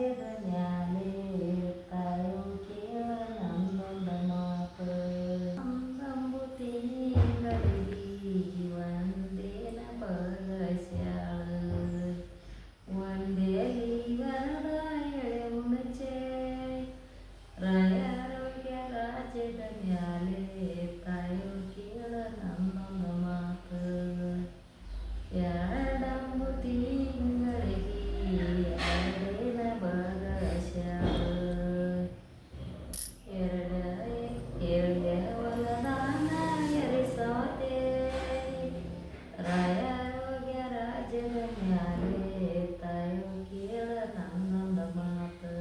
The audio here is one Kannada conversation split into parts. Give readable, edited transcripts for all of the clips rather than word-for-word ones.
ರಾಜ್ಯದ ಮ್ಯಾಲೆ ತಾಯೋ ಕೇಳ ನಮ್ಮೊಂದ ಮಾತು ಅಂಬಂಬು ತಿಂಗಳಿಗೆ ಒಂದೇನ ಬಗಸ್ಯಾಳ ಒಂದೇಲಿ ವರದ ಎಳೆ ಮುಂಚೆ ರಾಯಾರೋಗ್ಯ ರಾಜ್ಯದ ಮ್ಯಾಲೆ ತಾಯೋ ಕೇಳ ನಮ್ಮೊಂದ ಮಾತು ಎರಡಂಬು ತಿಂಗಳಿಗೆ ಎರಡೇನ ಬಗಸ್ಯಾಳ ಎರಡೇ ಹೊಲದಾನ ಎರಿಸೋತೆ ರಾಯಾರೋಗ್ಯ ರಾಜ್ಯದ ಮ್ಯಾಲೆ ತಾಯೋ ಕೇಳ ನನ್ನೊಂದ ಮಾತು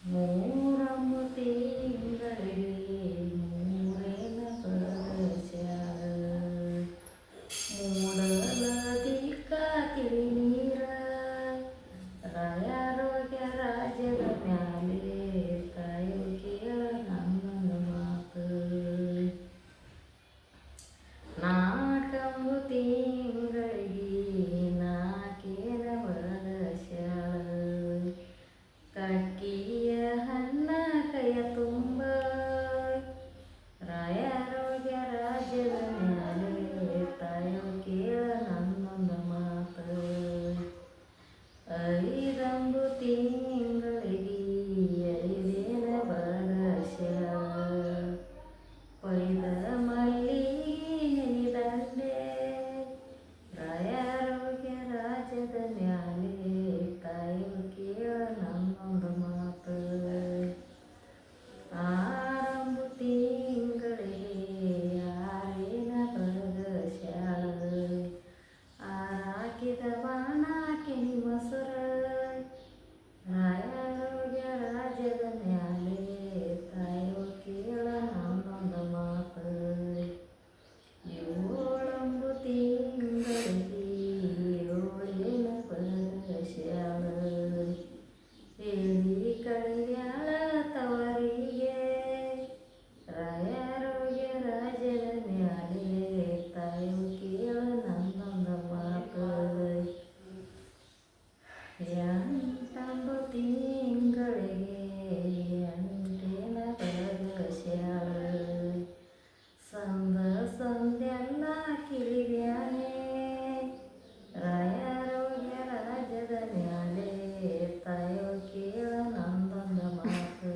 ಮೂರಂಬು ತಿಂಗಳಿಗೆ ಮೂರೇನ ಬಗಸ್ಯಾಳ ಮೂಡಲದಿಕ್ಕ ತಿಳಿ ನೀರ ರಾಯಾರೋಗ್ಯ ರಾಜ್ಯದ ಮ್ಯಾಲೆ ತಾಯೋ ಕೇಳ ನಮ್ಮೊಂದ ಮಾತು ನಾಲ್ಕಂಬು ತಿಂಗಳಿಗೆ ನಾಲ್ಕೇನ ಬಗಸ್ಯಾಳ ಕಕ್ಕಿಯ ಹಣ್ಣ ಕೈಯ ತುಂಬ ರಾಯಾರೋಗ್ಯ ರಾಜ್ಯದ ಮ್ಯಾಲೆ ತಾಯೋ ಕೇಳ ನನ್ನೊಂದ ಮಾತು ಐದಂಬು ತಿಂಗಳಿಗೆ ಐದೇನ ಬಗಸ್ಯಾಳ ಪೈದ ಮಲ್ಲಿಗೆ ನೆನೆದಂಡೆ ರಾಯಾರೋಗ್ಯ ರಾಜ್ಯದ ಮ್ಯಾಲೆ ತಾಯೋ ಕೇಳ ನನ್ನೊಂದ ಮಾತು ಆರಂಬು ತಿಂಗಳಿಗೆ ಆರೇನ ಬಗಸ್ಯಾಳ ಆರಾಕಿದ ಬಾಣ ಕೆನಿ ಮೊಸರ ರಾಯಾರೋಗ್ಯ ರಾಜ್ಯದ ಮ್ಯಾಲೆ ತಾಯೋ ಕೇಳ ನನ್ನೊಂದ ಮಾತು ಏಳಂಬು ತಿಂಗಳಿಗೆ ಏಳೇನ ಬಗಸ್ಯಾಳ ಹೇಳಿ ಕಳಿಯಾಳ ತವರಿಗೆ ರಾಯಾರೋಗ್ಯ ರಾಜ್ಯದ ಮ್ಯಾಲೆ ತಾಯೋ ಕೇಳ ನನ್ನೊಂದ ಮಾತು ಎಂಟಂಬು ತಿಂಗಳಿಗೆ ಎಂಟೇನ ಬಗಸ್ಯಾಳ ಸಂದೆಲ್ಲ ಕಿಳಿಗ್ಯಾನೆ ರಾಯಾರೋಗ್ಯ ರಾಜ್ಯದ ಮ್ಯಾಲೆ ತಾಯೋ ಕೇಳ ನನ್ನೊಂದ ಮಾತು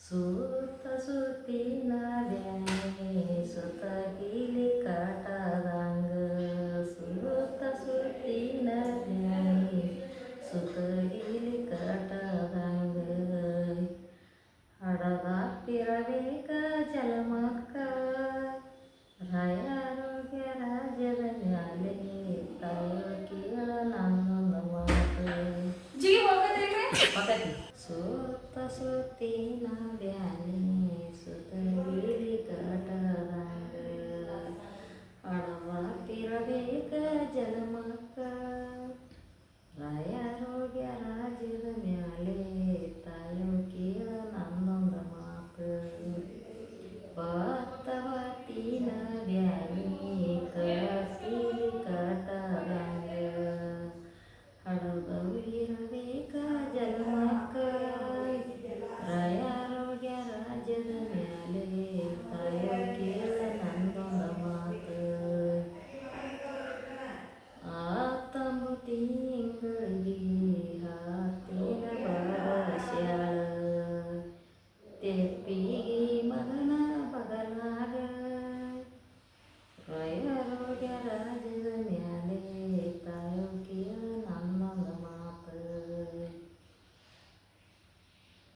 ಸುತ್ತ ಸುತ್ತಿನ ಬ್ಯಾನೆ ಸುತ್ತಗಿಲಿ ಕಾಟದಂಗ ಸುತ್ತ ಸುತ್ತಿನ ಬ್ಯಾನೆ ಸುತ್ತಗಿಲಿ ಕಾಟದಂಗ ಹಡದಾಪಿರಬೇಕ ಜಲಮಕ್ಕ ರಾಯಾರೋಗ್ಯ ರಾಜ್ಯದ ಮ್ಯಾಲೆ ತಾಯೋ ಕೇಳ ನನ್ನೊಂದ ಮಾತು ಸುತ್ತ ಸುತ್ತಿನ